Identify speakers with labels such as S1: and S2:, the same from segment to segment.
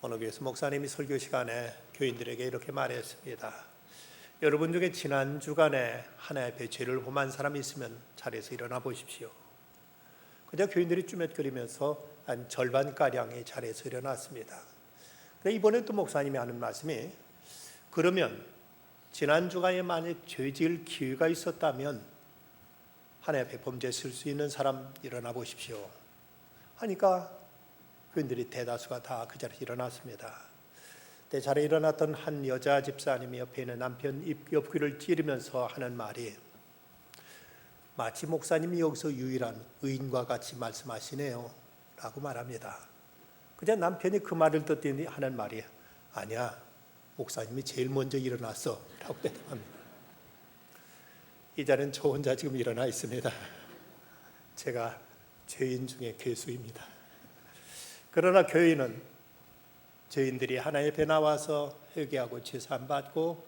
S1: 어느 교회에서 목사님이 설교 시간에 교인들에게 이렇게 말했습니다. 여러분 중에 지난 주간에 하나님 앞에 죄를 범한 사람이 있으면 자리에서 일어나 보십시오. 그냥 교인들이 쭈뼛거리면서 한 절반가량의 자리에서 일어났습니다. 근데 이번에 또 목사님이 하는 말씀이, 그러면 지난 주간에 만약 죄 지을 기회가 있었다면 하나님 앞에 범죄했을 수 있는 사람 일어나 보십시오 하니까 교인들이 대다수가 다 그 자리에 일어났습니다. 내 자리에 일어났던 한 여자 집사님이 옆에 있는 남편 옆구리를 찌르면서 하는 말이, 마치 목사님이 여기서 유일한 의인과 같이 말씀하시네요 라고 말합니다. 그냥 남편이 그 말을 듣더니 하는 말이, 아니야, 목사님이 제일 먼저 일어났어 라고 대답합니다. 이 자리는 저 혼자 지금 일어나 있습니다. 제가 죄인 중에 괴수입니다. 그러나 교회는 죄인들이 하나님 앞에 나와서 회개하고 죄사함 받고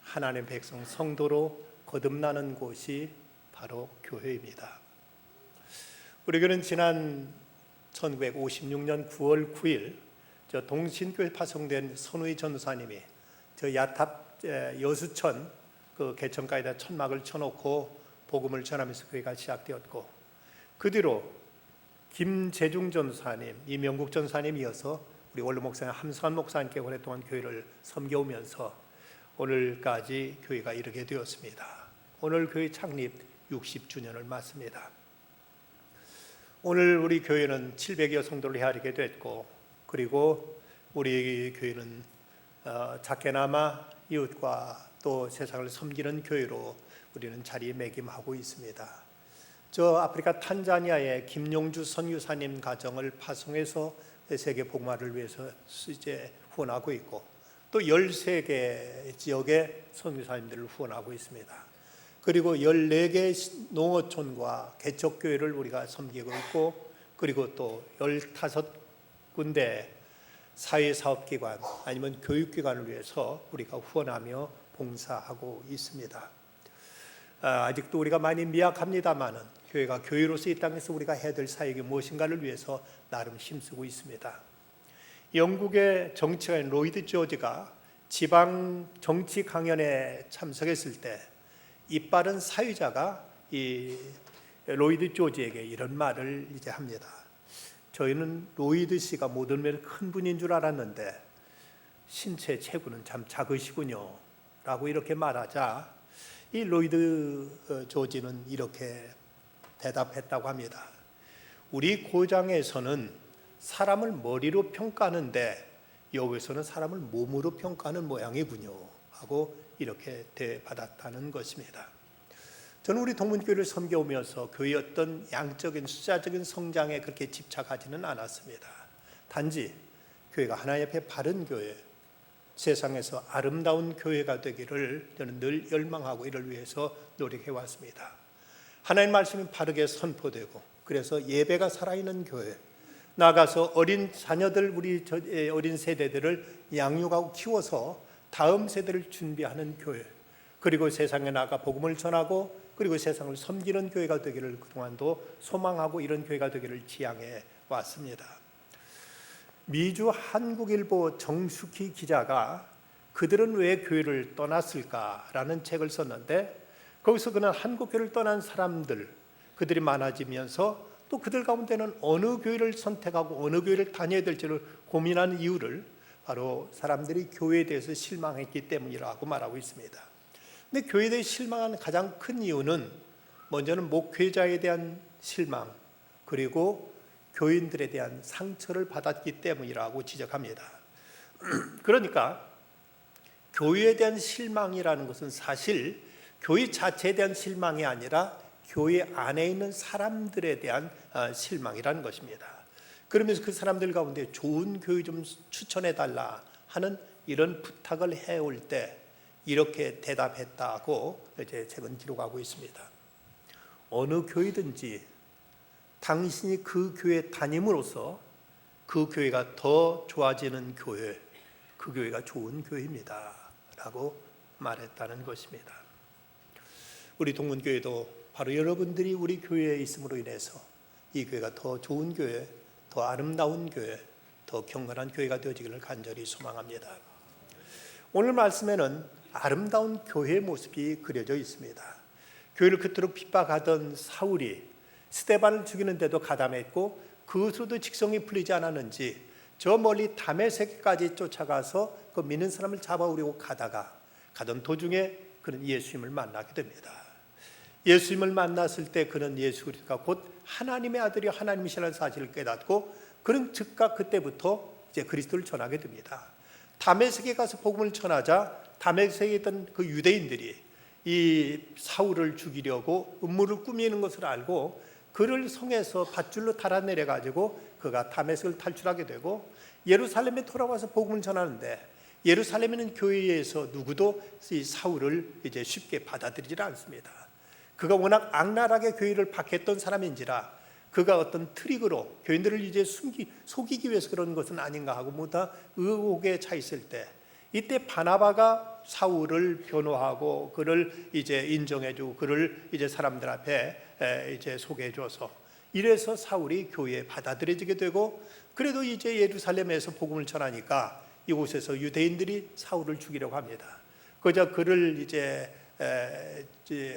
S1: 하나님의 백성 성도로 거듭나는 곳이 바로 교회입니다. 우리 교회는 지난 1956년 9월 9일 저 동신교회 파송된 선우희 전도사님이 저 야탑 여수천 그 개천가에다 천막을 쳐놓고 복음을 전하면서 교회가 시작되었고, 그 뒤로 김재중 전도사님, 이명국 전도사님 이어서 우리 원로 목사님 함수환 목사님께 오랫동안 교회를 섬겨오면서 오늘까지 교회가 이르게 되었습니다. 오늘 교회 창립 60주년을 맞습니다. 오늘 우리 교회는 700여 성도를 헤아리게 됐고, 그리고 우리 교회는 작게나마 이웃과 또 세상을 섬기는 교회로 우리는 자리매김하고 있습니다. 저 아프리카 탄자니아의 김용주 선교사님 가정을 파송해서 세계 복음화를 위해서 이제 후원하고 있고, 또 13개 지역의 선교사님들을 후원하고 있습니다. 그리고 14개 농어촌과 개척교회를 우리가 섬기고 있고, 그리고 또 15군데 사회사업기관 아니면 교육기관을 위해서 우리가 후원하며 봉사하고 있습니다. 아직도 우리가 많이 미약합니다만은 교회가 교회로서 이 땅에서 우리가 해야 될 사역이 무엇인가를 위해서 나름 힘쓰고 있습니다. 영국의 정치가인 로이드 조지가 지방 정치 강연에 참석했을 때 이빠른 사회자가 이 로이드 조지에게 이런 말을 이제 합니다. 저희는 로이드 씨가 모든 면에 큰 분인 줄 알았는데 신체 체구는 참 작으시군요 라고 이렇게 말하자, 이 로이드 조지는 이렇게 대답했다고 합니다. 우리 고장에서는 사람을 머리로 평가하는데 여기서는 사람을 몸으로 평가하는 모양이군요 하고 이렇게 대받았다는 것입니다. 저는 우리 동문교회를 섬겨오면서 교회의 어떤 양적인 숫자적인 성장에 그렇게 집착하지는 않았습니다. 단지 교회가 하나님 앞에 바른 교회, 세상에서 아름다운 교회가 되기를 저는 늘 열망하고 이를 위해서 노력해 왔습니다. 하나님의 말씀이 바르게 선포되고, 그래서 예배가 살아있는 교회, 나아가서 어린 자녀들, 우리 어린 세대들을 양육하고 키워서 다음 세대를 준비하는 교회, 그리고 세상에 나가 복음을 전하고 그리고 세상을 섬기는 교회가 되기를 그동안도 소망하고 이런 교회가 되기를 지향해 왔습니다. 미주 한국일보 정숙희 기자가 그들은 왜 교회를 떠났을까라는 책을 썼는데, 거기서 그는 한국교회를 떠난 사람들, 그들이 많아지면서 또 그들 가운데는 어느 교회를 선택하고 어느 교회를 다녀야 될지를 고민하는 이유를 바로 사람들이 교회에 대해서 실망했기 때문이라고 말하고 있습니다. 근데 교회에 대해 실망하는 가장 큰 이유는 먼저는 목회자에 대한 실망, 그리고 교인들에 대한 상처를 받았기 때문이라고 지적합니다. 그러니까 교회에 대한 실망이라는 것은 사실 교회 자체에 대한 실망이 아니라 교회 안에 있는 사람들에 대한 실망이라는 것입니다. 그러면서 그 사람들 가운데 좋은 교회 좀 추천해달라 하는 이런 부탁을 해올 때 이렇게 대답했다고 이제 책은 기록하고 있습니다. 어느 교회든지 당신이 그 교회에 다님으로써 그 교회가 더 좋아지는 교회, 그 교회가 좋은 교회입니다 라고 말했다는 것입니다. 우리 동문교회도 바로 여러분들이 우리 교회에 있음으로 인해서 이 교회가 더 좋은 교회, 더 아름다운 교회, 더 경건한 교회가 되어지기를 간절히 소망합니다. 오늘 말씀에는 아름다운 교회의 모습이 그려져 있습니다. 교회를 그토록 핍박하던 사울이 스데반을 죽이는데도 가담했고 그것으로도 직성이 풀리지 않았는지 저 멀리 다메섹까지 쫓아가서 그 믿는 사람을 잡아오려고 가던 도중에 그는 예수님을 만나게 됩니다. 예수님을 만났을 때 그는 예수 그리스도가 곧 하나님의 아들이 하나님이시라는 사실을 깨닫고 그는 즉각 그때부터 이제 그리스도를 전하게 됩니다. 다메섹에 가서 복음을 전하자 다메섹에 있던 그 유대인들이 이 사울을 죽이려고 음모를 꾸미는 것을 알고 그를 성에서 밧줄로 달아내려 가지고 그가 다메섹을 탈출하게 되고 예루살렘에 돌아와서 복음을 전하는데 예루살렘에는 교회에서 누구도 이 사울을 이제 쉽게 받아들이지 않습니다. 그가 워낙 악랄하게 교회를 박했던 사람인지라 그가 어떤 트릭으로 교인들을 이제 속이기 위해서 그런 것은 아닌가 하고 뭐다 의혹에 차 있을 때 이때 바나바가 사울을 변호하고 그를 이제 인정해주고 그를 이제 사람들 앞에 이제 소개해줘서 이래서 사울이 교회에 받아들여지게 되고 그래도 이제 예루살렘에서 복음을 전하니까 이곳에서 유대인들이 사울을 죽이려고 합니다. 그저 그를 이제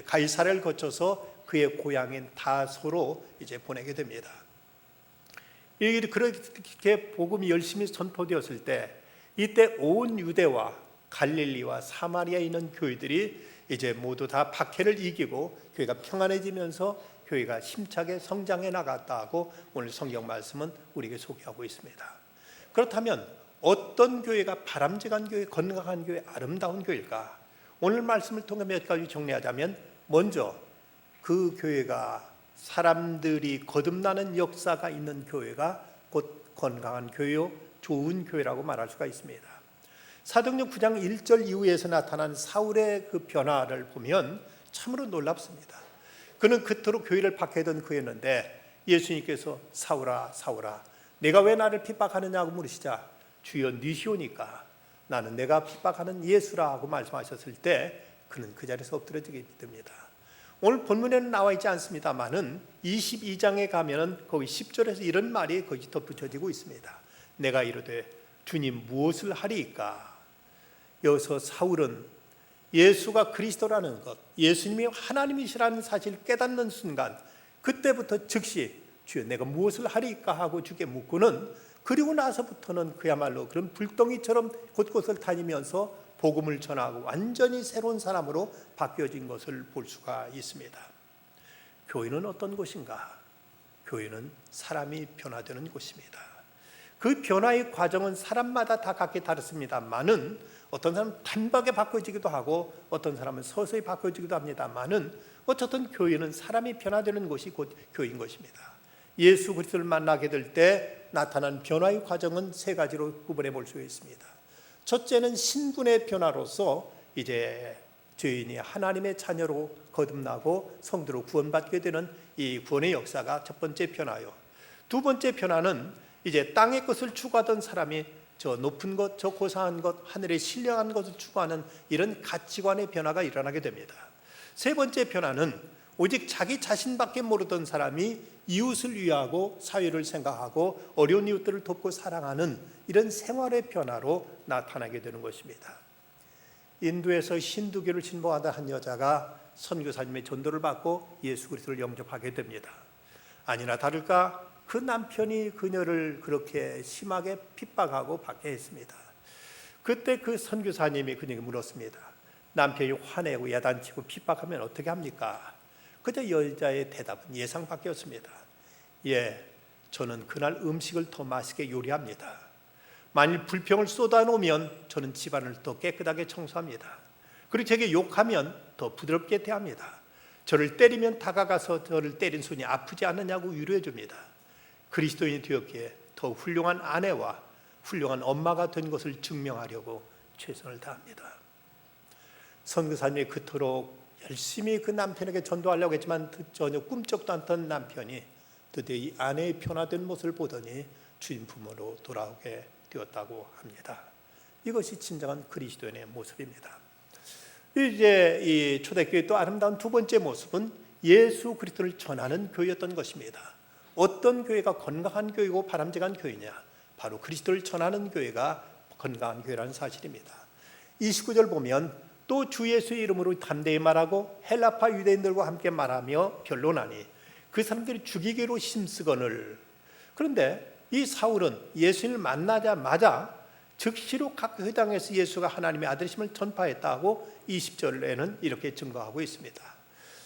S1: 가이사랴를 거쳐서 그의 고향인 다소로 이제 보내게 됩니다. 그렇게 복음이 열심히 선포되었을 때 이때 온 유대와 갈릴리와 사마리아에 있는 교회들이 이제 모두 다 박해를 이기고 교회가 평안해지면서 교회가 힘차게 성장해 나갔다고 오늘 성경 말씀은 우리에게 소개하고 있습니다. 그렇다면 어떤 교회가 바람직한 교회, 건강한 교회, 아름다운 교회일까? 오늘 말씀을 통해 몇 가지 정리하자면 먼저 그 교회가 사람들이 거듭나는 역사가 있는 교회가 곧 건강한 교회요 좋은 교회라고 말할 수가 있습니다. 사도행전 9장 1절 이후에서 나타난 사울의 그 변화를 보면 참으로 놀랍습니다. 그는 그토록 교회를 박해하던 그였는데 예수님께서 사울아 사울아 내가 왜 나를 핍박하느냐고 물으시자 주여 니시오니까 나는 내가 핍박하는 예수라 하고 말씀하셨을 때 그는 그 자리에서 엎드려지게 됩니다. 오늘 본문에는 나와 있지 않습니다만은 22장에 가면은 거기 10절에서 이런 말이 거기 덧붙여지고 있습니다. 내가 이르되 주님 무엇을 하리이까? 여기서 사울은 예수가 그리스도라는 것, 예수님이 하나님이시라는 사실을 깨닫는 순간 그때부터 즉시 주여 내가 무엇을 하리이까 하고 주께 묻고는 그리고 나서부터는 그야말로 그런 불덩이처럼 곳곳을 다니면서 복음을 전하고 완전히 새로운 사람으로 바뀌어진 것을 볼 수가 있습니다. 교회는 어떤 곳인가? 교회는 사람이 변화되는 곳입니다. 그 변화의 과정은 사람마다 다 각기 다릅니다만은 어떤 사람은 단박에 바꿔지기도 하고 어떤 사람은 서서히 바꿔지기도 합니다만은 어쨌든 교회는 사람이 변화되는 것이 곧 교회인 것입니다. 예수 그리스도를 만나게 될 때 나타난 변화의 과정은 세 가지로 구분해 볼 수 있습니다. 첫째는 신분의 변화로서 이제 죄인이 하나님의 자녀로 거듭나고 성도로 구원받게 되는 이 구원의 역사가 첫 번째 변화요. 두 번째 변화는 이제 땅의 것을 추구하던 사람이 저 높은 것, 저 고상한 것, 하늘의 신령한 것을 추구하는 이런 가치관의 변화가 일어나게 됩니다. 세 번째 변화는 오직 자기 자신밖에 모르던 사람이 이웃을 위하고 사회를 생각하고 어려운 이웃들을 돕고 사랑하는 이런 생활의 변화로 나타나게 되는 것입니다. 인도에서 힌두교를 신봉하던 한 여자가 선교사님의 전도를 받고 예수 그리스도를 영접하게 됩니다. 아니나 다를까 그 남편이 그녀를 그렇게 심하게 핍박하고 박해했습니다. 그때 그 선교사님이 그녀에게 물었습니다. 남편이 화내고 야단치고 핍박하면 어떻게 합니까? 그저 여자의 대답은 예상 밖이었습니다. 예, 저는 그날 음식을 더 맛있게 요리합니다. 만일 불평을 쏟아놓으면 저는 집안을 더 깨끗하게 청소합니다. 그리고 제게 욕하면 더 부드럽게 대합니다. 저를 때리면 다가가서 저를 때린 손이 아프지 않느냐고 위로해 줍니다. 그리스도인이 되었기에 더 훌륭한 아내와 훌륭한 엄마가 된 것을 증명하려고 최선을 다합니다. 선교사님이 그토록 열심히 그 남편에게 전도하려고 했지만 전혀 꿈쩍도 않던 남편이 드디어 이 아내의 변화된 모습을 보더니 주인 부모로 돌아오게 되었다고 합니다. 이것이 진정한 그리스도인의 모습입니다. 이제 이 초대교회의 또 아름다운 두 번째 모습은 예수 그리스도를 전하는 교회였던 것입니다. 어떤 교회가 건강한 교회고 바람직한 교회냐? 바로 그리스도를 전하는 교회가 건강한 교회라는 사실입니다. 29절 보면 또 주 예수의 이름으로 담대히 말하고 헬라파 유대인들과 함께 말하며 변론하니 그 사람들이 죽이기로 힘쓰거늘. 그런데 이 사울은 예수님을 만나자마자 즉시로 각 회당에서 예수가 하나님의 아들이심을 전파했다고 20절에는 이렇게 증거하고 있습니다.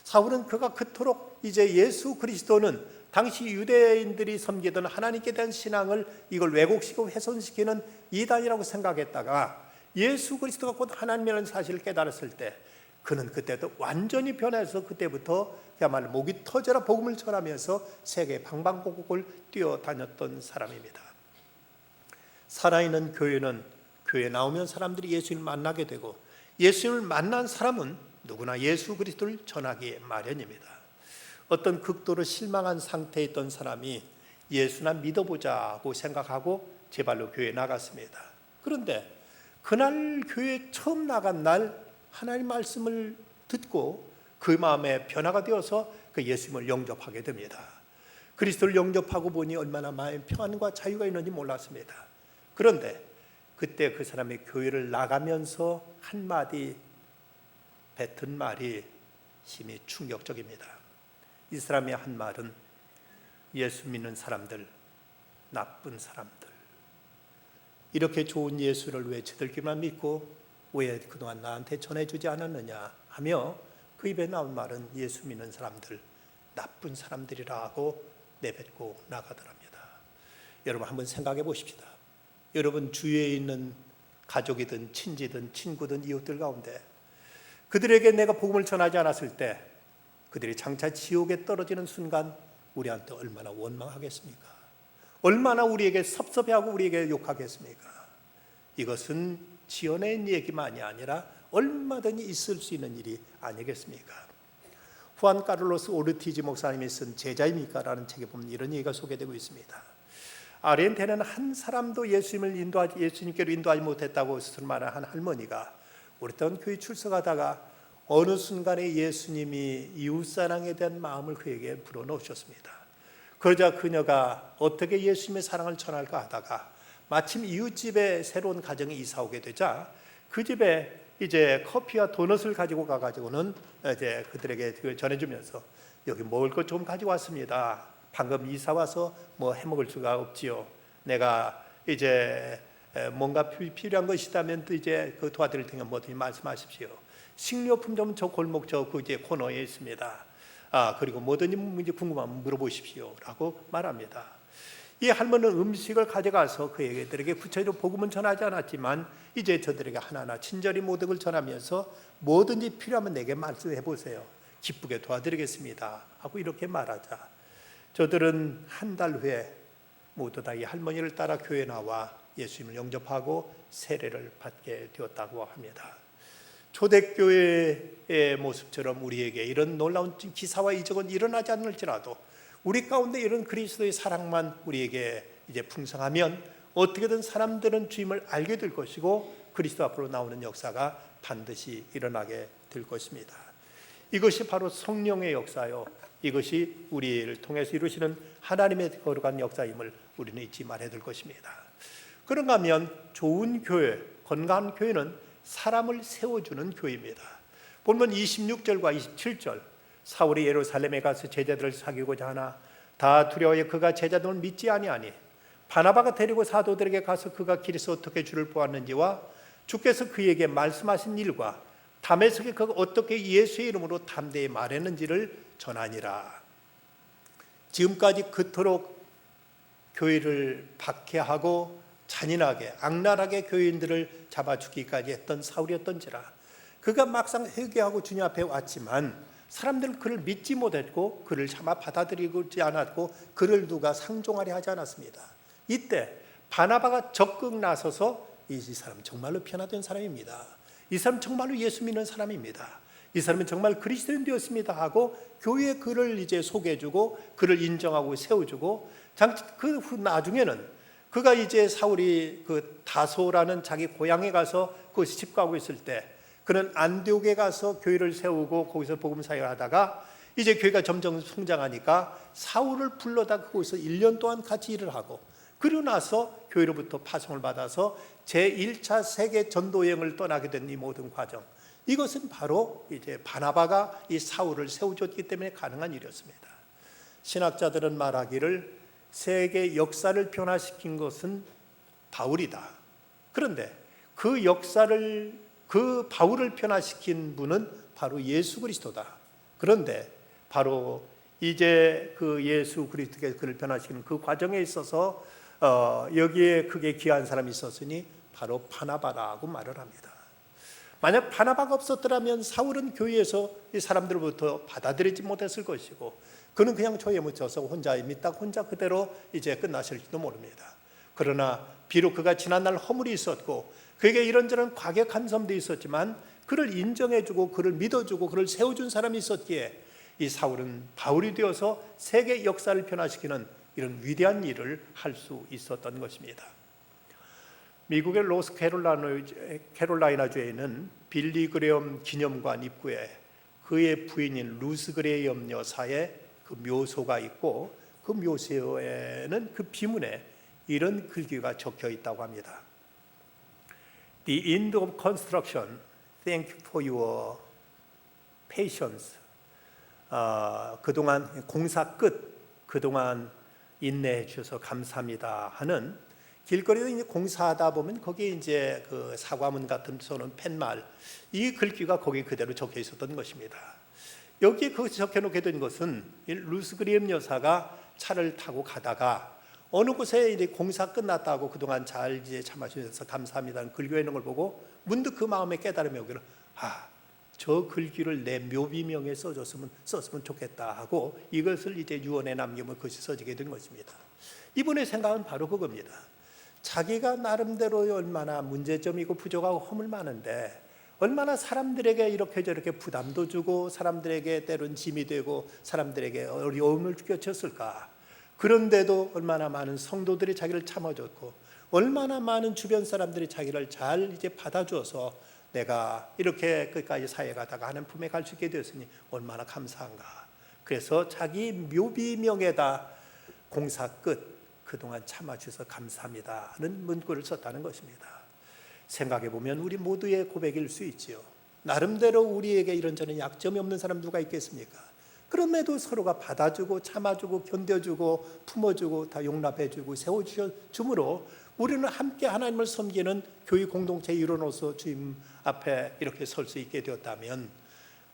S1: 사울은 그가 그토록 이제 예수 그리스도는 당시 유대인들이 섬기던 하나님께 대한 신앙을 이걸 왜곡시키고 훼손시키는 이단이라고 생각했다가 예수 그리스도가 곧 하나님이라는 사실을 깨달았을 때 그는 그때부터 완전히 변해서 그때부터 그야말로 목이 터져라 복음을 전하면서 세계 방방곡곡을 뛰어다녔던 사람입니다. 살아있는 교회는 교회에 나오면 사람들이 예수님을 만나게 되고 예수님을 만난 사람은 누구나 예수 그리스도를 전하기에 마련입니다. 어떤 극도로 실망한 상태에 있던 사람이 예수나 믿어보자고 생각하고 제 발로 교회에 나갔습니다. 그런데 그날 교회에 처음 나간 날 하나님 말씀을 듣고 그 마음에 변화가 되어서 그 예수님을 영접하게 됩니다. 그리스도를 영접하고 보니 얼마나 마음의 평안과 자유가 있는지 몰랐습니다. 그런데 그때 그 사람이 교회를 나가면서 한마디 뱉은 말이 심히 충격적입니다. 이 사람이 한 말은 예수 믿는 사람들, 나쁜 사람들, 이렇게 좋은 예수를 왜 저들끼리만 믿고 왜 그동안 나한테 전해주지 않았느냐 하며 그 입에 나온 말은 예수 믿는 사람들, 나쁜 사람들이라고 내뱉고 나가더랍니다. 여러분 한번 생각해 보십시다. 여러분 주위에 있는 가족이든 친지든 친구든 이웃들 가운데 그들에게 내가 복음을 전하지 않았을 때 그들이 장차 지옥에 떨어지는 순간 우리한테 얼마나 원망하겠습니까? 얼마나 우리에게 섭섭해하고 우리에게 욕하겠습니까? 이것은 지어낸 얘기만이 아니라 얼마든지 있을 수 있는 일이 아니겠습니까? 후안 카를로스 오르티지 목사님이 쓴 제자입니까? 라는 책에 보면 이런 얘기가 소개되고 있습니다. 아르헨티나는 한 사람도 예수님께로 인도하지 못했다고 스스로 말하는 한 할머니가 오랫동안 교회 출석하다가 어느 순간에 예수님이 이웃사랑에 대한 마음을 그에게 불어넣으셨습니다. 그러자 그녀가 어떻게 예수님의 사랑을 전할까 하다가 마침 이웃집에 새로운 가정이 이사 오게 되자 그 집에 이제 커피와 도넛을 가지고 가가지고는 이제 그들에게 전해주면서 여기 먹을 것 좀 가지고 왔습니다. 방금 이사 와서 뭐 해먹을 수가 없지요. 내가 이제 뭔가 필요한 것이 있다면 또 이제 그 도와드릴 테니까 뭐든지 말씀하십시오. 식료품 좀 저 골목 저 그 이제 코너에 있습니다. 그리고 뭐든지 문제 궁금하면 물어보십시오라고 말합니다. 이 할머니는 음식을 가져가서 그 애들에게 구체적으로 복음은 전하지 않았지만 이제 저들에게 하나하나 친절히 모든 전하면서 뭐든지 필요하면 내게 말씀해 보세요. 기쁘게 도와드리겠습니다 하고 이렇게 말하자 저들은 한 달 후에 모두 다 이 할머니를 따라 교회에 나와 예수님을 영접하고 세례를 받게 되었다고 합니다. 초대교회의 모습처럼 우리에게 이런 놀라운 기사와 이적은 일어나지 않을지라도 우리 가운데 이런 그리스도의 사랑만 우리에게 이제 풍성하면 어떻게든 사람들은 주임을 알게 될 것이고 그리스도 앞으로 나오는 역사가 반드시 일어나게 될 것입니다. 이것이 바로 성령의 역사요, 이것이 우리를 통해서 이루시는 하나님의 거룩한 역사임을 우리는 잊지 말아야 될 것입니다. 그런가 하면 좋은 교회, 건강한 교회는 사람을 세워주는 교회입니다. 본문 26절과 27절 사울이 예루살렘에 가서 제자들을 사귀고자 하나 다 두려워해 그가 제자들을 믿지 아니하니 바나바가 데리고 사도들에게 가서 그가 길에서 어떻게 주를 보았는지와 주께서 그에게 말씀하신 일과 다메섹에 그가 어떻게 예수의 이름으로 담대히 말했는지를 전하니라. 지금까지 그토록 교회를 박해하고 잔인하게 악랄하게 교인들을 잡아 죽기까지 했던 사울이었던지라 그가 막상 회개하고 주님 앞에 왔지만 사람들은 그를 믿지 못했고 그를 차마 받아들이지 않았고 그를 누가 상종하려 하지 않았습니다. 이때 바나바가 적극 나서서 이 사람 정말로 변화된 사람입니다. 이 사람 정말로 예수 믿는 사람입니다. 이 사람은 정말 그리스도인 되었습니다 하고 교회에 그를 이제 소개해주고 그를 인정하고 세워주고 그 후 나중에는 그가 이제 사울이 그 다소라는 자기 고향에 가서 그것이 집가하고 있을 때 그는 안디옥에 가서 교회를 세우고 거기서 복음 사역을 하다가 이제 교회가 점점 성장하니까 사울을 불러다 그곳에서 1년 동안 같이 일을 하고 그리고 나서 교회로부터 파송을 받아서 제1차 세계 전도 여행을 떠나게 된 이 모든 과정, 이것은 바로 이제 바나바가 이 사울을 세워줬기 때문에 가능한 일이었습니다. 신학자들은 말하기를 세계 역사를 변화시킨 것은 바울이다. 그런데 그 역사를, 그 바울을 변화시킨 분은 바로 예수 그리스도다. 그런데 바로 이제 그 예수 그리스도께서 그를 변화시키는 그 과정에 있어서 여기에 크게 귀한 사람이 있었으니 바로 바나바라고 말을 합니다. 만약 바나바가 없었더라면 사울은 교회에서 이 사람들로부터 받아들이지 못했을 것이고, 그는 그냥 조에 묻혀서 혼자 딱 혼자 그대로 이제 끝나실지도 모릅니다. 그러나 비록 그가 지난날 허물이 있었고 그에게 이런저런 과격 감성도 있었지만 그를 인정해주고 그를 믿어주고 그를 세워준 사람이 있었기에 이 사울은 바울이 되어서 세계 역사를 변화시키는 이런 위대한 일을 할 수 있었던 것입니다. 미국의 노스캐롤라이나주에 있는 빌리 그레엄 기념관 입구에 그의 부인인 루스 그레엄 여사의 그 묘소가 있고, 그 묘소에는 그 비문에 이런 글귀가 적혀 있다고 합니다. The end of construction, thank you for your patience. 그동안 공사 끝, 그동안 인내해 주셔서 감사합니다 하는, 길거리에 이제 공사하다 보면 거기에 이제 그 사과문 같은 써놓은 팻말, 이 글귀가 거기 그대로 적혀 있었던 것입니다. 여기에 그 적혀 놓게 된 것은 루스 그리엄 여사가 차를 타고 가다가 어느 곳에 이제 공사 끝났다고 그동안 잘 이제 참아주셔서 감사합니다는 글귀가 있는 걸 보고 문득 그 마음에 깨달음이 오기를, 저 글귀를 내 묘비명에 썼으면 좋겠다 하고 이것을 이제 유언에 남기면 그것이 써지게 된 것입니다. 이분의 생각은 바로 그겁니다. 자기가 나름대로 얼마나 문제점이고 부족하고 허물 많은데 얼마나 사람들에게 이렇게 저렇게 부담도 주고 사람들에게 때론 짐이 되고 사람들에게 어려움을 끼쳤을까. 그런데도 얼마나 많은 성도들이 자기를 참아줬고 얼마나 많은 주변 사람들이 자기를 잘 이제 받아줘서 내가 이렇게 끝까지 사회 가다가 하는 품에 갈 수 있게 되었으니 얼마나 감사한가. 그래서 자기 묘비명에다 공사 끝, 그동안 참아주셔서 감사합니다 하는 문구를 썼다는 것입니다. 생각해보면 우리 모두의 고백일 수 있지요. 나름대로 우리에게 이런저런 약점이 없는 사람 누가 있겠습니까? 그럼에도 서로가 받아주고 참아주고 견뎌주고 품어주고 다 용납해주고 세워주므로 우리는 함께 하나님을 섬기는 교회 공동체의 일원으로서 주님 앞에 이렇게 설 수 있게 되었다면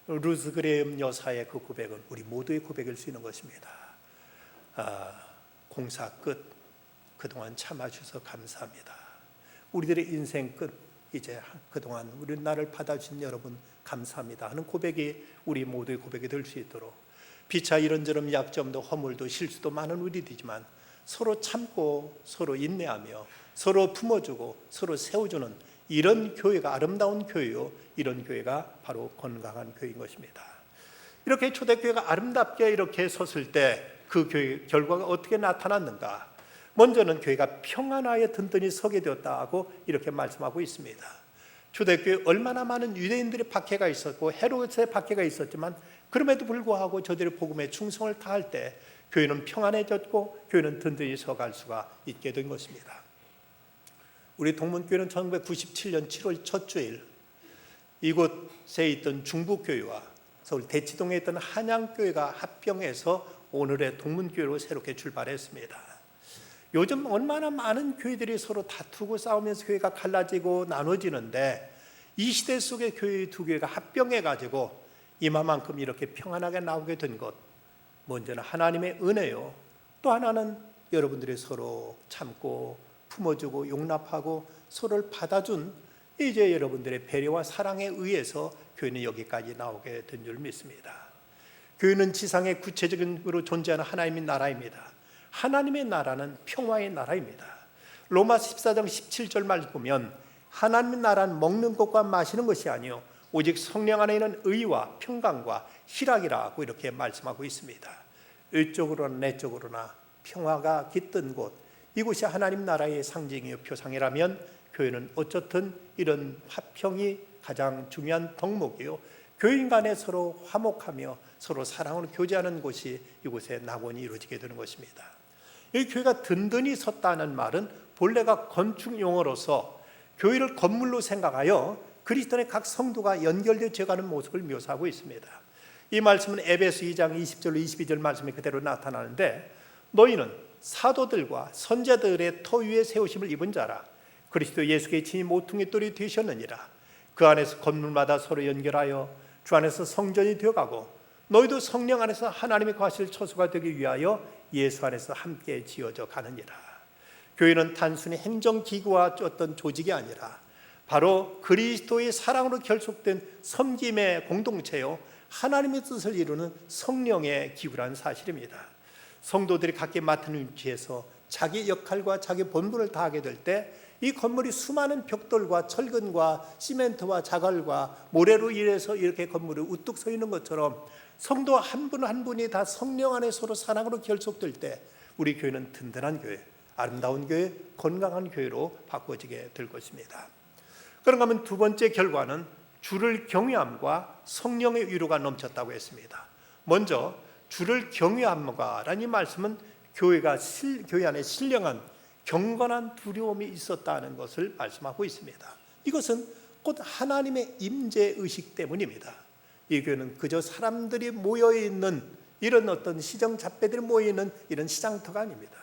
S1: 루스 그레엄 여사의 그 고백은 우리 모두의 고백일 수 있는 것입니다. 공사 끝, 그동안 참아주셔서 감사합니다. 우리들의 인생 끝, 이제 그동안 우리 나를 받아주신 여러분 감사합니다 하는 고백이 우리 모두의 고백이 될 수 있도록, 피차 이런저런 약점도 허물도 실수도 많은 우리들이지만 서로 참고 서로 인내하며 서로 품어주고 서로 세워주는 이런 교회가 아름다운 교회요, 이런 교회가 바로 건강한 교회인 것입니다. 이렇게 초대교회가 아름답게 이렇게 섰을 때 그 교회 결과가 어떻게 나타났는가? 먼저는 교회가 평안하에 든든히 서게 되었다고 이렇게 말씀하고 있습니다. 초대교회 얼마나 많은 유대인들의 박해가 있었고 헤롯의 박해가 있었지만 그럼에도 불구하고 저들의 복음에 충성을 다할 때 교회는 평안해졌고 교회는 든든히 서갈 수가 있게 된 것입니다. 우리 동문교회는 1997년 7월 첫 주일 이곳에 있던 중부교회와 서울 대치동에 있던 한양교회가 합병해서 오늘의 동문교회로 새롭게 출발했습니다. 요즘 얼마나 많은 교회들이 서로 다투고 싸우면서 교회가 갈라지고 나눠지는데 이 시대 속에 교회 두 교회가 합병해가지고 이마만큼 이렇게 평안하게 나오게 된 것, 먼저는 하나님의 은혜요, 또 하나는 여러분들이 서로 참고 품어주고 용납하고 서로를 받아준 이제 여러분들의 배려와 사랑에 의해서 교회는 여기까지 나오게 된 줄 믿습니다. 교회는 지상에 구체적으로 존재하는 하나님의 나라입니다. 하나님의 나라는 평화의 나라입니다. 로마 14장 17절 말씀 보면 하나님의 나라는 먹는 것과 마시는 것이 아니요 오직 성령 안에 있는 의와 평강과 희락이라고 이렇게 말씀하고 있습니다. 의쪽으로나 내적으로나 평화가 깃든 곳, 이곳이 하나님 나라의 상징이요 표상이라면 교회는 어쨌든 이런 화평이 가장 중요한 덕목이요, 교인 간에 서로 화목하며 서로 사랑으로 교제하는 곳이 이곳에 낙원이 이루어지게 되는 것입니다. 이 교회가 든든히 섰다는 말은 본래가 건축 용어로서 교회를 건물로 생각하여 그리스도의 각 성도가 연결되어 가는 모습을 묘사하고 있습니다. 이 말씀은 에베소 2장 20절로 22절 말씀이 그대로 나타나는데, 너희는 사도들과 선지자들의 터 위에 세우심을 입은 자라. 그리스도 예수께 친히 모퉁이 돌이 되셨느니라. 그 안에서 건물마다 서로 연결하여 주 안에서 성전이 되어가고, 너희도 성령 안에서 하나님의 거하실 처소가 되기 위하여 예수 안에서 함께 지어져 가느니라. 교회는 단순히 행정기구와 어떤 조직이 아니라 바로 그리스도의 사랑으로 결속된 섬김의 공동체요, 하나님의 뜻을 이루는 성령의 기구라는 사실입니다. 성도들이 각기 맡은 위치에서 자기 역할과 자기 본분을 다하게 될 때 이 건물이 수많은 벽돌과 철근과 시멘트와 자갈과 모래로 인해서 이렇게 건물이 우뚝 서 있는 것처럼 성도 한 분 한 분이 다 성령 안에 서로 사랑으로 결속될 때 우리 교회는 든든한 교회, 아름다운 교회, 건강한 교회로 바꿔지게 될 것입니다. 그런가 하면 두 번째 결과는 주를 경외함과 성령의 위로가 넘쳤다고 했습니다. 먼저 주를 경외함과라는 이 말씀은 교회 안에 신령한 경건한 두려움이 있었다는 것을 말씀하고 있습니다. 이것은 곧 하나님의 임재의식 때문입니다. 이 교회는 그저 사람들이 모여있는 이런 어떤 시정잡배들이 모여있는 이런 시장터가 아닙니다.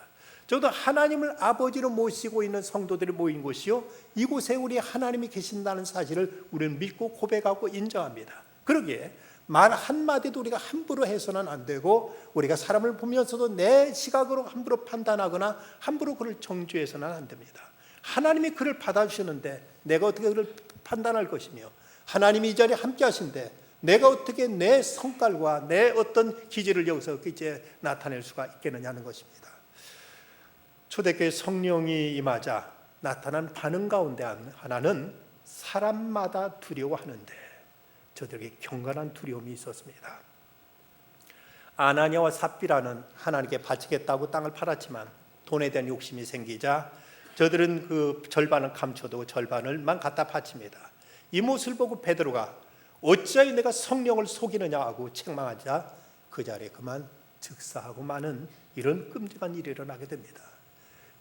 S1: 저도 하나님을 아버지로 모시고 있는 성도들이 모인 곳이요, 이곳에 우리 하나님이 계신다는 사실을 우리는 믿고 고백하고 인정합니다. 그러기에 말 한마디도 우리가 함부로 해서는 안 되고, 우리가 사람을 보면서도 내 시각으로 함부로 판단하거나 함부로 그를 정죄해서는 안 됩니다. 하나님이 그를 받아주셨는데 내가 어떻게 그를 판단할 것이며, 하나님이 이 자리에 함께 하신데 내가 어떻게 내 성깔과 내 어떤 기질을 여기서 이제 나타낼 수가 있겠느냐 하는 것입니다. 초대교회 성령이 임하자 나타난 반응 가운데 하나는 사람마다 두려워하는데 저들에게 경건한 두려움이 있었습니다. 아나니아와 삽비라는 하나님께 바치겠다고 땅을 팔았지만 돈에 대한 욕심이 생기자 저들은 그 절반을 감춰두고 절반을만 갖다 바칩니다. 이 모습을 보고 베드로가 어찌하여 내가 성령을 속이느냐 하고 책망하자 그 자리에 그만 즉사하고 마는 이런 끔찍한 일이 일어나게 됩니다.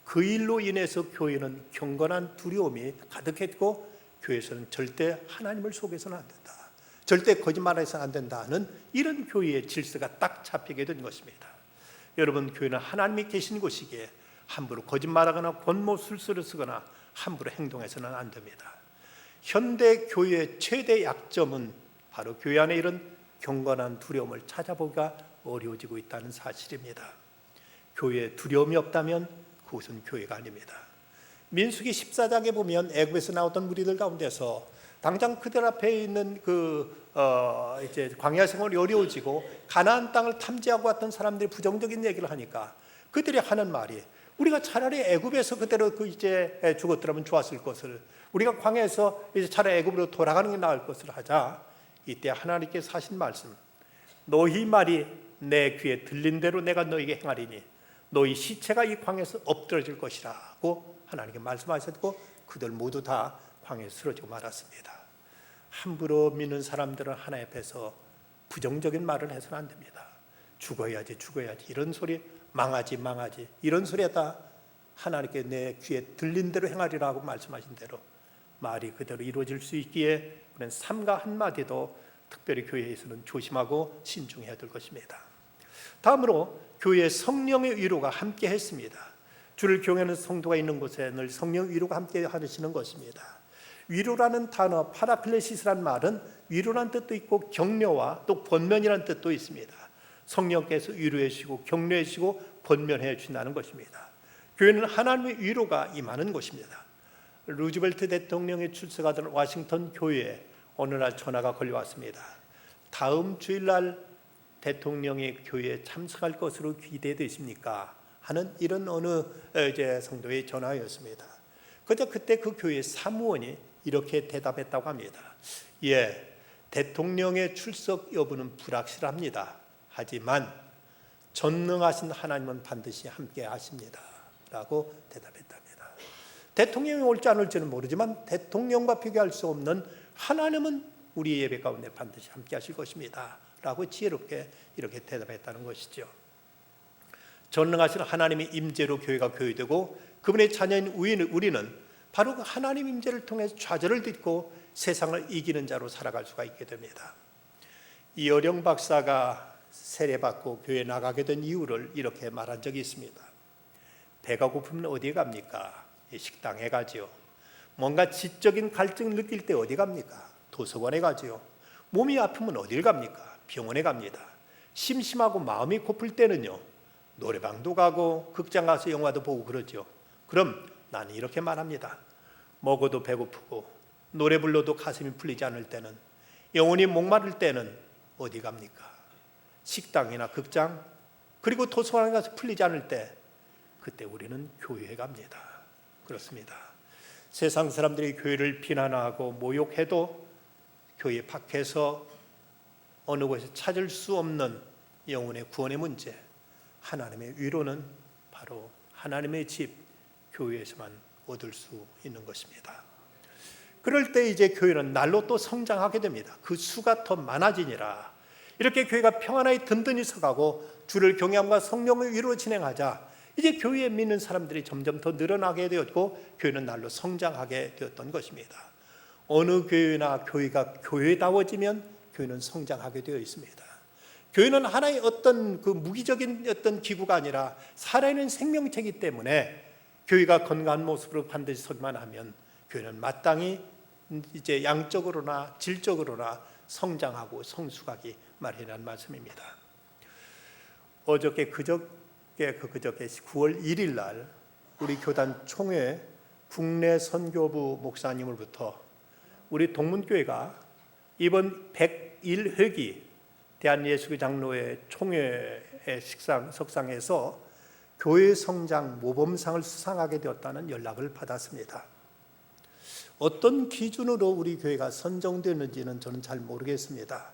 S1: 그 일로 인해서 교회는 경건한 두려움이 가득했고, 교회에서는 절대 하나님을 속여서는 안 된다, 절대 거짓말해서는 안 된다는 이런 교회의 질서가 딱 잡히게 된 것입니다. 여러분, 교회는 하나님이 계신 곳이기에 함부로 거짓말하거나 권모술수를 쓰거나 함부로 행동해서는 안 됩니다. 현대 교회의 최대 약점은 바로 교회 안에 이런 경건한 두려움을 찾아보기가 어려워지고 있다는 사실입니다. 교회에 두려움이 없다면 그것은 교회가 아닙니다. 민수기 14장에 보면 애굽에서 나오던 무리들 가운데서 당장 그들 앞에 있는 이제 광야 생활이 어려워지고 가나안 땅을 탐지하고 왔던 사람들이 부정적인 얘기를 하니까 그들이 하는 말이, 우리가 차라리 애굽에서 그대로 이제 죽었더라면 좋았을 것을, 우리가 광야에서 이제 차라리 애굽으로 돌아가는 게 나을 것을 하자. 이때 하나님께서 하신 말씀, 너희 말이 내 귀에 들린 대로 내가 너희에게 행하리니 너희 시체가 이 광야에서 엎드러질 것이라고 하나님께 말씀하셨고, 그들 모두 다 광야에 쓰러지고 말았습니다. 함부로 믿는 사람들은 하나님 앞에서 부정적인 말을 해서는 안 됩니다. 죽어야지 이런 소리, 망하지 이런 소리에다 하나님께 내 귀에 들린 대로 행하리라고 말씀하신 대로 말이 그대로 이루어질 수 있기에 우리는 삼가 한마디도 특별히 교회에서는 조심하고 신중해야 될 것입니다. 다음으로 교회의 성령의 위로가 함께 했습니다. 주를 경외하는 성도가 있는 곳에 늘 성령 위로가 함께 하시는 것입니다. 위로라는 단어, 파라클레시스란 말은 위로라는 뜻도 있고 격려와 또 권면이라는 뜻도 있습니다. 성령께서 위로해 주시고 격려해 주시고 권면해 주신다는 것입니다. 교회는 하나님의 위로가 임하는 곳입니다. 루즈벨트 대통령이 출석하던 워싱턴 교회에 어느 날 전화가 걸려왔습니다. 다음 주일날 대통령이 교회에 참석할 것으로 기대되십니까? 하는 이런 어느 이제 성도의 전화였습니다. 그때 그 교회 사무원이 이렇게 대답했다고 합니다. 예, 대통령의 출석 여부는 불확실합니다. 하지만 전능하신 하나님은 반드시 함께 하십니다. 라고 대답했답니다. 대통령이 올지 안 올지는 모르지만 대통령과 비교할 수 없는 하나님은 우리의 예배 가운데 반드시 함께 하실 것입니다. 라고 지혜롭게 이렇게 대답했다는 것이죠. 전능하신 하나님의 임재로 교회가 교회되고 그분의 자녀인 우리는 바로 그 하나님 임재를 통해서 좌절을 딛고 세상을 이기는 자로 살아갈 수가 있게 됩니다. 이어령 박사가 세례받고 교회에 나가게 된 이유를 이렇게 말한 적이 있습니다. 배가 고프면 어디에 갑니까? 식당에 가지요. 뭔가 지적인 갈증을 느낄 때 어디 갑니까? 도서관에 가지요. 몸이 아프면 어딜 갑니까? 병원에 갑니다. 심심하고 마음이 고플 때는요, 노래방도 가고 극장 가서 영화도 보고 그러죠. 그럼 나는 이렇게 말합니다. 먹어도 배고프고 노래 불러도 가슴이 풀리지 않을 때는, 영혼이 목마를 때는 어디 갑니까? 식당이나 극장, 그리고 도서관에 가서 풀리지 않을 때, 그때 우리는 교회에 갑니다. 그렇습니다. 세상 사람들이 교회를 비난하고 모욕해도 교회 밖에서 어느 곳에 찾을 수 없는 영혼의 구원의 문제, 하나님의 위로는 바로 하나님의 집 교회에서만 얻을 수 있는 것입니다. 그럴 때 이제 교회는 날로 또 성장하게 됩니다. 그 수가 더 많아지니라. 이렇게 교회가 평안하게 든든히 서가고 주를 경외함과 성령의 위로 진행하자 이제 교회에 믿는 사람들이 점점 더 늘어나게 되었고 교회는 날로 성장하게 되었던 것입니다. 어느 교회나 교회가 교회다워지면 교회는 성장하게 되어 있습니다. 교회는 하나의 어떤 그 무기적인 어떤 기구가 아니라 살아있는 생명체이기 때문에 교회가 건강한 모습으로 반드시 서기만 하면 교회는 마땅히 이제 양적으로나 질적으로나 성장하고 성숙하기 마련이라는 말씀입니다. 그저께 9월 1일 날 우리 교단 총회 국내 선교부 목사님으로부터 우리 동문교회가 이번 101회기 대한예수교 장로회 총회의 석상에서 교회 성장 모범상을 수상하게 되었다는 연락을 받았습니다. 어떤 기준으로 우리 교회가 선정되는지는 저는 잘 모르겠습니다.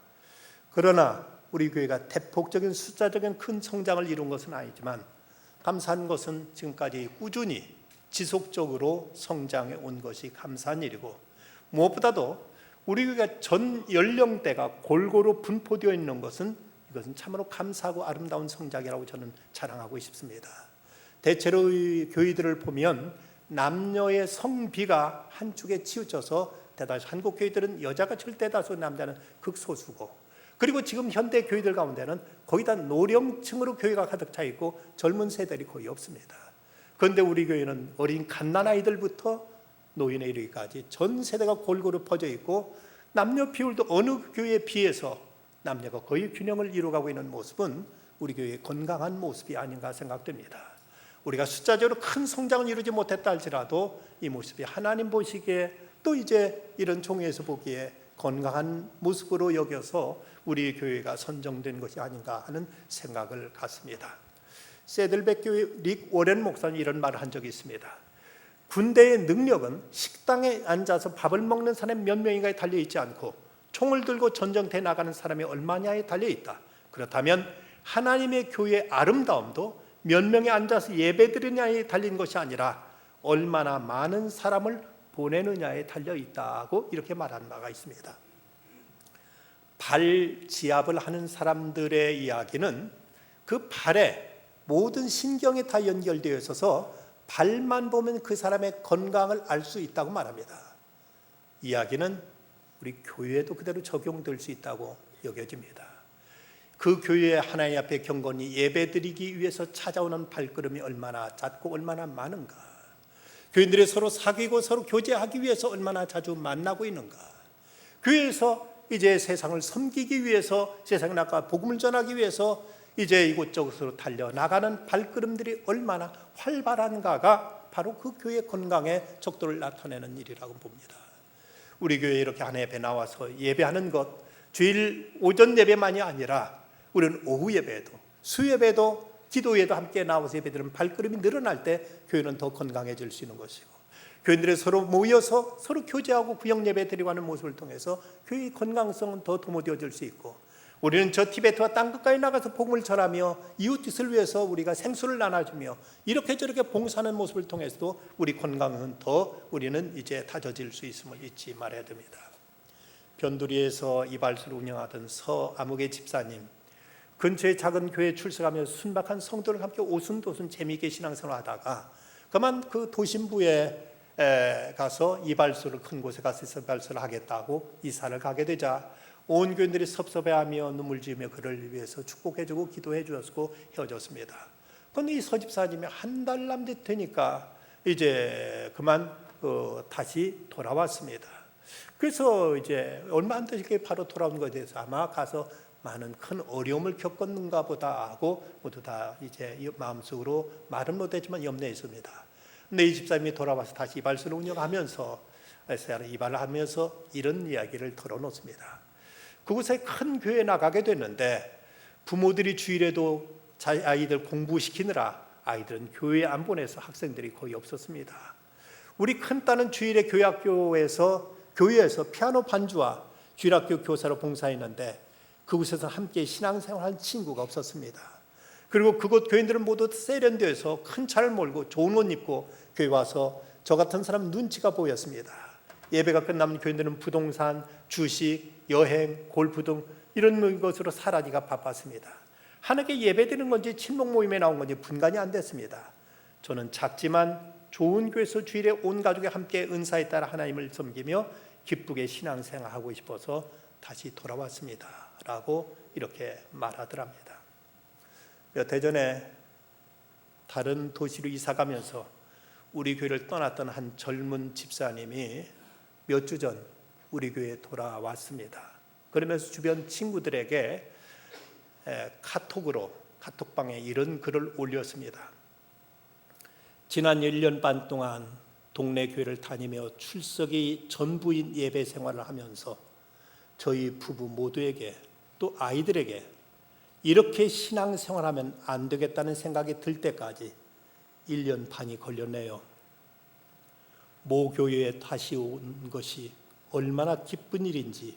S1: 그러나 우리 교회가 대폭적인 숫자적인 큰 성장을 이룬 것은 아니지만 감사한 것은 지금까지 꾸준히 지속적으로 성장해 온 것이 감사한 일이고, 무엇보다도 우리 교회가 전 연령대가 골고루 분포되어 있는 것은 이것은 참으로 감사하고 아름다운 성장이라고 저는 자랑하고 싶습니다. 대체로 이 교회들을 보면 남녀의 성비가 한쪽에 치우쳐서 대다수 한국 교회들은 여자가 절대다수, 남자는 극소수고, 그리고 지금 현대 교회들 가운데는 거의 다 노령층으로 교회가 가득 차 있고 젊은 세대들이 거의 없습니다. 그런데 우리 교회는 어린 갓난아이들부터 노인에 이르기까지 전 세대가 골고루 퍼져 있고 남녀 비율도 어느 교회에 비해서 남녀가 거의 균형을 이루어가고 있는 모습은 우리 교회의 건강한 모습이 아닌가 생각됩니다. 우리가 숫자적으로 큰 성장을 이루지 못했다 할지라도 이 모습이 하나님 보시기에 또 이제 이런 총회에서 보기에 건강한 모습으로 여겨서 우리 교회가 선정된 것이 아닌가 하는 생각을 갖습니다. 세들백 교회 릭 워렌 목사님 이런 말을 한 적이 있습니다. 군대의 능력은 식당에 앉아서 밥을 먹는 사람 몇 명인가에 달려있지 않고 총을 들고 전쟁터에 나가는 사람이 얼마냐에 달려있다. 그렇다면 하나님의 교회의 아름다움도 몇 명이 앉아서 예배드리냐에 달린 것이 아니라 얼마나 많은 사람을 보내느냐에 달려있다고 이렇게 말한 바가 있습니다. 발지압을 하는 사람들의 이야기는 그 발에 모든 신경이 다 연결되어 있어서 발만 보면 그 사람의 건강을 알 수 있다고 말합니다. 이야기는 우리 교회에도 그대로 적용될 수 있다고 여겨집니다. 그 교회의 하나님 앞에 경건히 예배드리기 위해서 찾아오는 발걸음이 얼마나 잦고 얼마나 많은가, 교인들이 서로 사귀고 서로 교제하기 위해서 얼마나 자주 만나고 있는가, 교회에서 이제 세상을 섬기기 위해서, 세상에 나가 복음을 전하기 위해서 이제 이곳저곳으로 달려나가는 발걸음들이 얼마나 활발한가가 바로 그 교회 건강의 척도를 나타내는 일이라고 봅니다. 우리 교회 이렇게 하나님 앞에 나와서 예배하는 것, 주일 오전 예배만이 아니라 우리는 오후 예배에도, 수예배도, 기도에도 함께 나와서 예배드리는 발걸음이 늘어날 때 교회는 더 건강해질 수 있는 것이고, 교인들이 서로 모여서 서로 교제하고 구역 예배 드리고 하는 모습을 통해서 교회의 건강성은 더 도모되어질 수 있고, 우리는 저 티베트와 땅끝까지 나가서 복음을 전하며 이웃짓을 위해서 우리가 생수를 나눠주며 이렇게 저렇게 봉사하는 모습을 통해서도 우리 건강은 더 우리는 이제 다져질 수 있음을 잊지 말아야 됩니다. 변두리에서 이발소를 운영하던 서아무개 집사님, 근처의 작은 교회에 출석하며 순박한 성도를 함께 오순도순 재미있게 신앙생활하다가 그만 그 도심부에 가서 이발소를 큰 곳에 가서 이발소를 하겠다고 이사를 가게 되자 온 교인들이 섭섭해하며 눈물 지으며 그를 위해서 축복해주고 기도해 주었고 헤어졌습니다. 그런데 이 서집사님이 한 달 남짓 되니까 이제 그만 다시 돌아왔습니다. 그래서 이제 얼마 안 되게 바로 돌아온 것에 대해서 아마 가서 많은 큰 어려움을 겪었는가 보다 하고 모두 다 이제 마음속으로 말은 못했지만 염려해 있습니다. 근데 이 집사님이 돌아와서 다시 이발소를 운영하면서 이발을 하면서 이런 이야기를 털어놓습니다. 그곳에 큰 교회에 나가게 됐는데 부모들이 주일에도 아이들 공부시키느라 아이들은 교회에 안 보내서 학생들이 거의 없었습니다. 우리 큰딸은 주일에 교회에서 피아노 반주와 주일학교 교사로 봉사했는데 그곳에서 함께 신앙생활한 친구가 없었습니다. 그리고 그곳 교인들은 모두 세련되어서 큰 차를 몰고 좋은 옷 입고 교회 와서 저 같은 사람 눈치가 보였습니다. 예배가 끝나면 교인들은 부동산, 주식, 여행, 골프 등 이런 것으로 살아기가 바빴습니다. 하나님께 예배드리는 건지 친목 모임에 나온 건지 분간이 안 됐습니다. 저는 작지만 좋은 교회에서 주일에 온 가족이 함께 은사에 따라 하나님을 섬기며 기쁘게 신앙생활하고 싶어서 다시 돌아왔습니다 라고 이렇게 말하더랍니다. 몇 해 전에 다른 도시로 이사가면서 우리 교회를 떠났던 한 젊은 집사님이 몇 주 전 우리 교회에 돌아왔습니다. 그러면서 주변 친구들에게 카톡방에 이런 글을 올렸습니다. 지난 1년 반 동안 동네 교회를 다니며 출석이 전부인 예배 생활을 하면서 저희 부부 모두에게 또 아이들에게 이렇게 신앙생활하면 안 되겠다는 생각이 들 때까지 1년 반이 걸렸네요. 모 교회에 다시 온 것이 얼마나 기쁜 일인지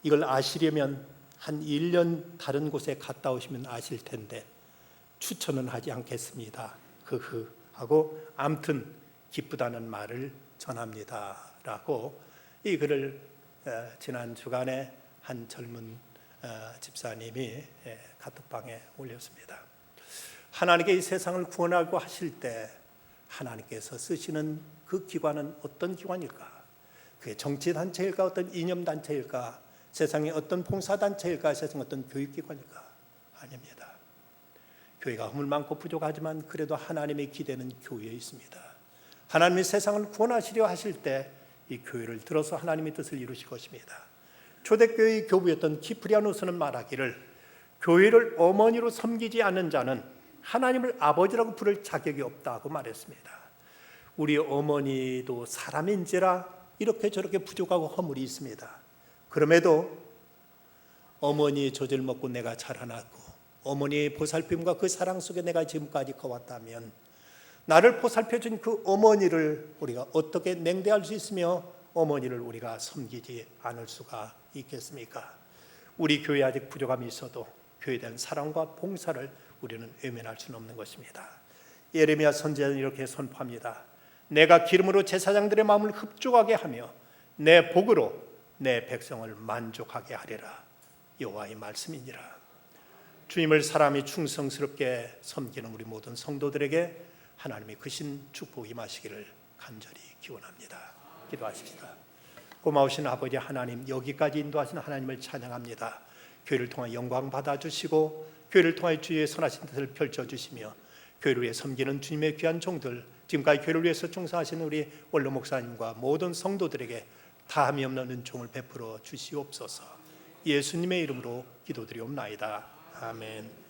S1: 이걸 아시려면 한 1년 다른 곳에 갔다 오시면 아실 텐데 추천은 하지 않겠습니다. 하고 아무튼 기쁘다는 말을 전합니다 라고 이 글을 지난 주간에 한 젊은 집사님이 카톡방에 올렸습니다. 하나님께 이 세상을 구원하고 하실 때 하나님께서 쓰시는 그 기관은 어떤 기관일까? 그게 정치단체일까? 어떤 이념단체일까? 세상의 어떤 봉사단체일까? 세상의 어떤 교육기관일까? 아닙니다. 교회가 허물 많고 부족하지만 그래도 하나님의 기대는 교회에 있습니다. 하나님이 세상을 구원하시려 하실 때 이 교회를 들어서 하나님의 뜻을 이루실 것입니다. 초대교회의 교부였던 키프리아누스는 말하기를 교회를 어머니로 섬기지 않는 자는 하나님을 아버지라고 부를 자격이 없다고 말했습니다. 우리 어머니도 사람인지라 이렇게 저렇게 부족하고 허물이 있습니다. 그럼에도 어머니의 젖을 먹고 내가 자라났고 어머니의 보살핌과 그 사랑 속에 내가 지금까지 커왔다면 나를 보살펴준 그 어머니를 우리가 어떻게 냉대할 수 있으며 어머니를 우리가 섬기지 않을 수가 있겠습니까? 우리 교회에 아직 부족함이 있어도 교회에 대한 사랑과 봉사를 우리는 외면할 수는 없는 것입니다. 예레미야 선지자는 이렇게 선포합니다. 내가 기름으로 제사장들의 마음을 흡족하게 하며 내 복으로 내 백성을 만족하게 하리라. 여호와의 말씀이니라. 주님을 사람이 충성스럽게 섬기는 우리 모든 성도들에게 하나님의 크신 축복이 임하시기를 간절히 기원합니다. 기도하십시다. 고마우신 아버지 하나님, 여기까지 인도하신 하나님을 찬양합니다. 교회를 통해 영광 받아주시고 교회를 통해 주의 선하신 뜻을 펼쳐주시며 교회를 위해 섬기는 주님의 귀한 종들, 지금까지 교회를 위해서 충성하시는 우리 원로 목사님과 모든 성도들에게 다함이 없는 은총을 베풀어 주시옵소서. 예수님의 이름으로 기도드리옵나이다. 아멘.